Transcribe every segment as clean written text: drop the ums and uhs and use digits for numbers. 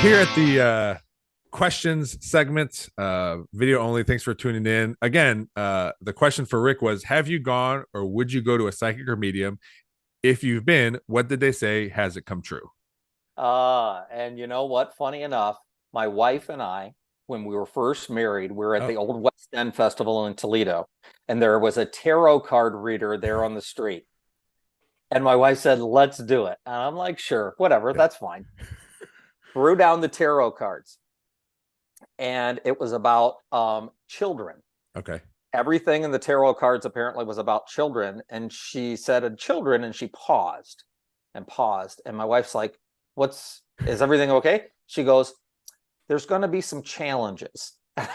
here at the questions segment, video only. Thanks for tuning in. Again, the question for Rick was, have you gone or would you go to a psychic or medium? If you've been, what did they say? Has it come true? And you know what? Funny enough, my wife and I, when we were first married, we were at the old West End Festival in Toledo, and there was a tarot card reader there on the street. And my wife said, let's do it. And I'm like, sure, whatever, that's fine. Threw down the tarot cards. And it was about children. Okay. Everything in the tarot cards apparently was about children. And she said, children, and she paused and paused. And my wife's like, is everything okay? She goes, there's going to be some challenges. And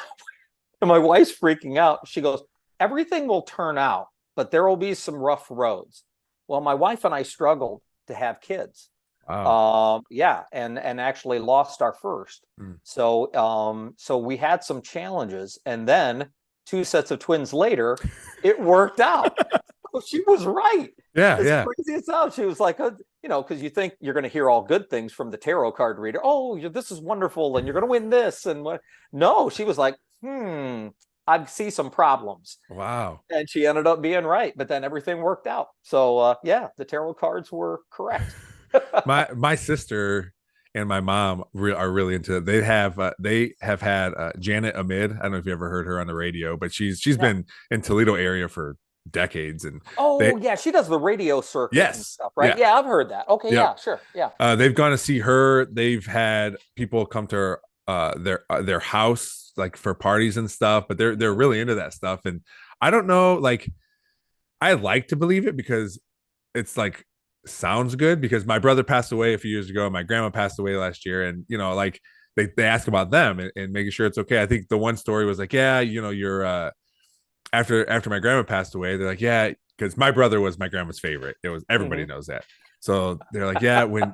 my wife's freaking out. She goes, everything will turn out, but there will be some rough roads. Well, my wife and I struggled to have kids. Wow. Yeah, and actually lost our first. So we had some challenges, and then 2 sets of twins later, it worked out. So she was right. Yeah, as yeah. crazy as hell. She was like, because you think you're going to hear all good things from the tarot card reader. Oh, this is wonderful, and you're going to win this, and what? No, she was like, I see some problems. Wow. And she ended up being right, but then everything worked out. So yeah, the tarot cards were correct. my sister and my mom are really into it. They have had Janet Amid. I don't know if you ever heard her on the radio, but she's been in Toledo area for decades. And yeah, she does the radio circuit. Yes, and stuff, right? Yeah, I've heard that. Okay, yep. Yeah, sure, yeah. They've gone to see her. They've had people come to their house like for parties and stuff, but they're really into that stuff. And I don't know, like, I like to believe it because it's like sounds good, because my brother passed away a few years ago, my grandma passed away last year, and like they ask about them and making sure it's okay. I think the one story was like, yeah, you're after my grandma passed away, they're like, yeah, because my brother was my grandma's favorite. It was everybody knows that. So they're like, yeah, when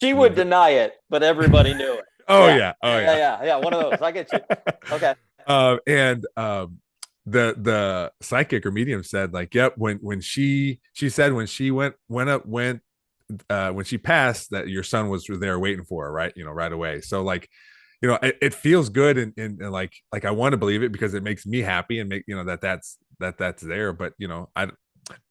she would deny it, but everybody knew it. Yeah. One of those. I get you. Okay. And the psychic or medium said, like, yep, when she said when she went when she passed, that your son was there waiting for her, right, right away. So like, it feels good, and like I want to believe it because it makes me happy, and make that's there. But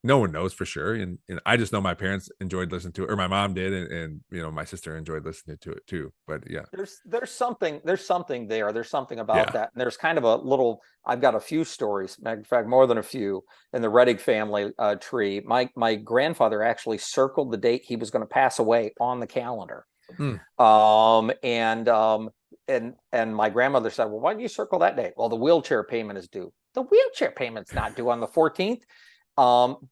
no one knows for sure, and I just know my parents enjoyed listening to it, or my mom did, and my sister enjoyed listening to it too. But yeah, there's something there. There's something about that, and there's kind of a little. I've got a few stories, in fact, more than a few, in the Rettig family tree. My grandfather actually circled the date he was going to pass away on the calendar. And my grandmother said, well, why do you circle that date? Well, the wheelchair payment is due. The wheelchair payment's not due on the 14th.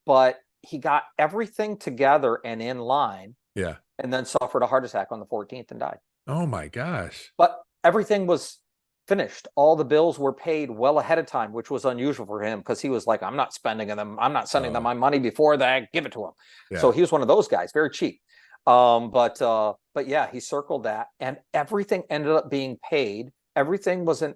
But he got everything together and in line. Yeah. And then suffered a heart attack on the 14th and died. Oh my gosh. But everything was finished. All the bills were paid well ahead of time, which was unusual for him, because he was like, I'm not spending them. I'm not sending them my money before that. Give it to him. Yeah. So he was one of those guys, very cheap. But yeah, he circled that, and everything ended up being paid. Everything was in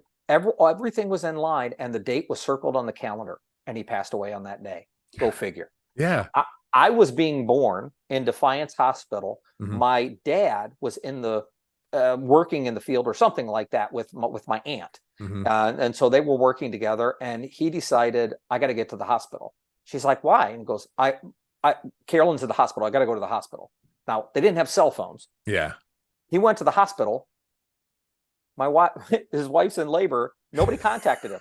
line, and the date was circled on the calendar, and he passed away on that day. Go figure. Yeah. I was being born in Defiance Hospital. My dad was in the working in the field or something like that with my aunt. And so they were working together, and he decided, I got to get to the hospital. She's like, why? And he goes, Carolyn's at the hospital. I got to go to the hospital. Now, they didn't have cell phones. Yeah. He went to the hospital. His wife's in labor. Nobody contacted him.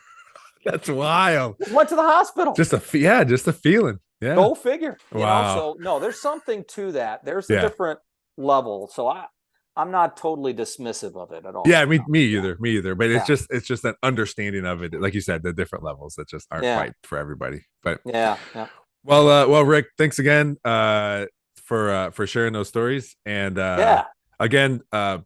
That's wild. Just went to the hospital. Just a feeling. Yeah. Go figure. Wow. So no, there's something to that. There's a different level. So I'm not totally dismissive of it at all. Yeah, me either. But it's just an understanding of it. Like you said, the different levels that just aren't quite for everybody. But yeah. Well, Rick, thanks again for sharing those stories. And again, I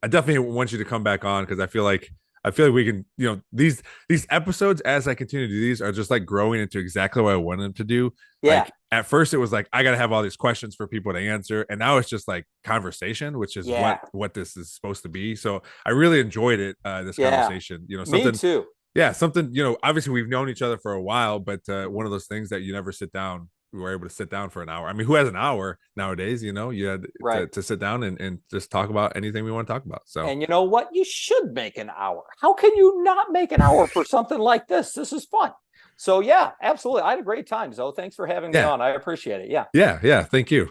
definitely want you to come back on, because I feel like we can, these episodes, as I continue to do these, are just like growing into exactly what I wanted them to do. Yeah. Like, at first it was like, I got to have all these questions for people to answer. And now it's just like conversation, which is what this is supposed to be. So I really enjoyed it. This conversation, something. Me too. Yeah. Something, obviously we've known each other for a while, but one of those things that you never sit down we were able to sit down for an hour. I mean, who has an hour nowadays? You had Right. to sit down and just talk about anything we want to talk about. So And you know what? You should make an hour. How can you not make an hour for something like this? This is fun. So yeah, absolutely. I had a great time, Zoe. Thanks for having me yeah, on. I appreciate it. Yeah. yeah, yeah. Thank you.